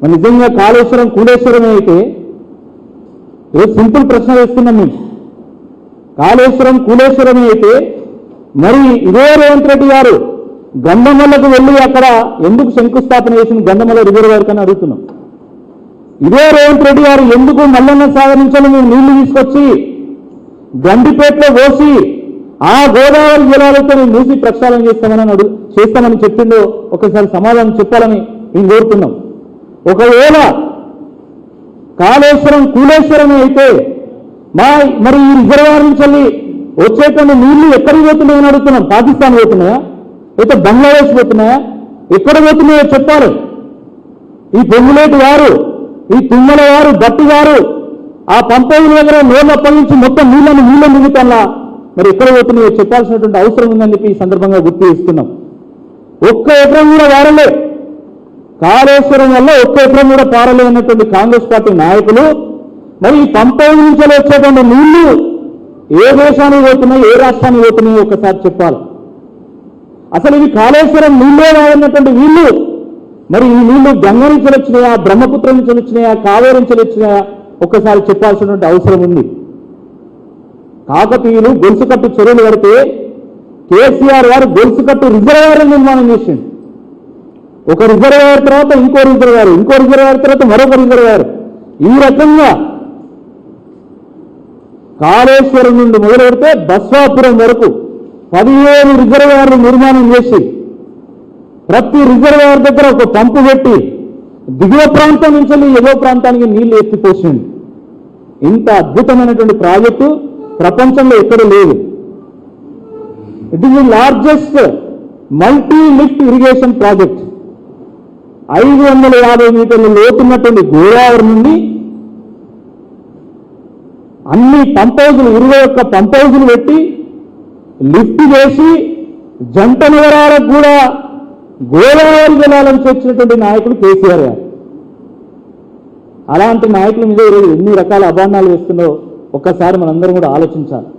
మరి నిజంగా కాళేశ్వరం కూలేశ్వరమే అయితే సింపుల్ ప్రశ్న వేస్తున్నాం మేము. కాళేశ్వరం కూలేశ్వరమే అయితే మరి ఇదే రేవంత్ రెడ్డి గారు గంధమల్లకు వెళ్ళి అక్కడ ఎందుకు శంకుస్థాపన చేసిన గంధమల్ల రిజర్వాయర్ కని అడుగుతున్నాం. ఇదే రేవంత్ రెడ్డి గారు ఎందుకు మల్లన్న సాగర్ నుంచి మేము నీళ్లు తీసుకొచ్చి గండిపేటలో పోసి ఆ గోదావరి జలాలతో మేము మూసి ప్రక్షాళన చేస్తామని చెప్పిందో ఒకసారి సమాధానం చెప్పాలని మేము కోరుతున్నాం. ఒకవేళ కాళేశ్వరం కూలేశ్వరమే అయితే మరి ఈ రిజర్వాయర్ నుంచి వెళ్ళి వచ్చేటువంటి నీళ్లు ఎక్కడికి పోతున్నాయని అడుగుతున్నాం. పాకిస్తాన్ పోతున్నాయా, అయితే బంగ్లాదేశ్ పోతున్నాయా, ఎక్కడ పోతున్నాయో చెప్పాలి. ఈ పొంగులేటి వారు, ఈ తుమ్మల వారు, బట్టి వారు ఆ పంపేల దగ్గర నీళ్ళు అప్పగించి మొత్తం నీళ్లను మిగుతాలా మరి ఎక్కడ పోతున్నాయో చెప్పాల్సినటువంటి అవసరం ఉందని చెప్పి ఈ సందర్భంగా గుర్తు చేస్తున్నాం. ఒక్క ఎకరం కూడా వారలే, కాళేశ్వరం వల్ల ఒక్క ఎకరం కూడా పారలే అన్నటువంటి కాంగ్రెస్ పార్టీ నాయకులు మరి ఈ పంపేల నుంచి వచ్చేటువంటి నీళ్లు ఏ దేశానికి పోతున్నాయి, ఏ రాష్ట్రానికి పోతున్నాయో ఒకసారి చెప్పాలి. అసలు ఇవి కాళేశ్వరం నీళ్ళే రావన్నటువంటి వీళ్ళు మరి ఈ నీళ్లు గంగ నుంచి వచ్చినాయా, బ్రహ్మపుత్ర నుంచి వచ్చినాయా, కావేరి నుంచి వచ్చినాయా ఒక్కసారి చెప్పాల్సినటువంటి అవసరం ఉంది. కాకతీయులు గొలుసుకట్టు చెరువులు కడితే కేసీఆర్ గారు గొలుసుకట్టు రిజర్వాయర్ నిర్మాణం చేసింది. ఒక రిజర్వాయర్ తర్వాత ఇంకో రిజర్వాయర్, ఇంకో రిజర్వాయర్ తర్వాత మరొక రిజర్వాయర్. ఈ రకంగా కాళేశ్వరం నుండి మొదలు పెడితే బస్వాపురం వరకు 17 రిజర్వాయర్లు నిర్మాణం చేసి ప్రతి రిజర్వాయర్ దగ్గర ఒక పంపు పెట్టి దిగువ ప్రాంతం నుంచి ఎగువ ప్రాంతానికి నీళ్లు ఎత్తిపోసింది. ఇంత అద్భుతమైనటువంటి ప్రాజెక్టు ప్రపంచంలో ఎక్కడ లేదు. It is the largest multi lift irrigation project. 550 మీటర్ల లోతున్నటువంటి గోదావరి నుండి అన్ని పంపౌజులు 21 పంపౌజులు పెట్టి లిఫ్ట్ చేసి జంట నగరాలకు కూడా గోదావరి జలాలను చేర్చినటువంటి నాయకుడు కేసీఆర్ గారు. అలాంటి నాయకుల మీద ఈరోజు ఎన్ని రకాల అభాండాలు వేస్తుందో ఒక్కసారి మనందరం కూడా ఆలోచించాలి.